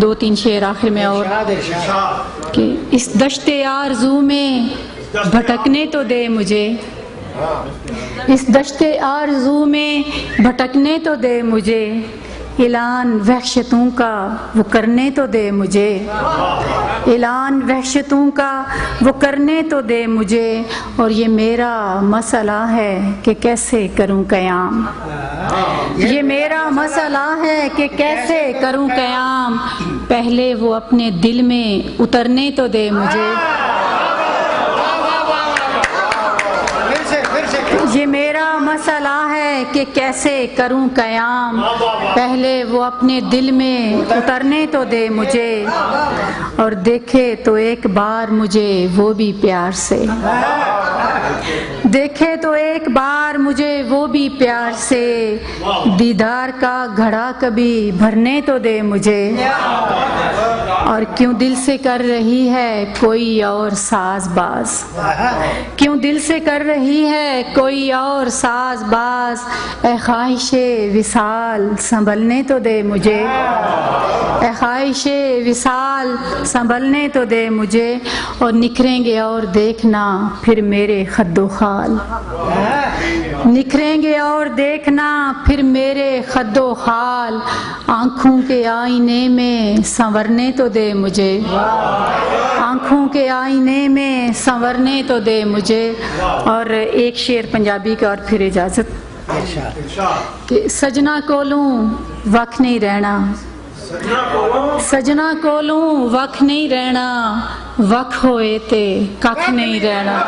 دو تین شعر آخر میں اور کہ اس دشت آرزو میں بھٹکنے تو دے مجھے، اس دشت آرزو میں بھٹکنے تو دے مجھے، اعلان وحشتوں کا وہ کرنے تو دے مجھے، اعلان وحشتوں کا وہ کرنے تو دے مجھے، اور یہ میرا مسئلہ ہے کہ کیسے کروں قیام، یہ میرا مسئلہ ہے کہ کیسے کروں قیام، پہلے وہ اپنے دل میں اترنے تو دے مجھے، یہ میرا مسئلہ ہے کہ کیسے کروں قیام، پہلے وہ اپنے دل میں اترنے تو دے مجھے، اور دیکھے تو ایک بار مجھے وہ بھی پیار سے، دیکھے تو ایک بار مجھے وہ بھی پیار سے، دیدار کا گھڑا کبھی بھرنے تو دے مجھے، اور کیوں دل سے کر رہی ہے کوئی اور ساز باز، کیوں دل سے کر رہی ہے کوئی اور ساز باز، اے خواہش وصال سنبھلنے تو دے مجھے، اے خواہش وصال سنبھلنے تو دے مجھے، اور نکھریں گے اور دیکھنا پھر میرے خد و خال، نکھریں گے اور دیکھنا پھر میرے خد و خال، آنکھوں کے آئینے میں سنورنے تو دے مجھے، آنکھوں کے آئینے میں سنورنے تو دے مجھے، اور ایک شعر پنجابی کا اور پھر اجازت کہ سجنا کولوں وقت نہیں رہنا، سجنا کولوں وقت نہیں رہنا، وقت ہوئے تے ککھ نہیں رہنا۔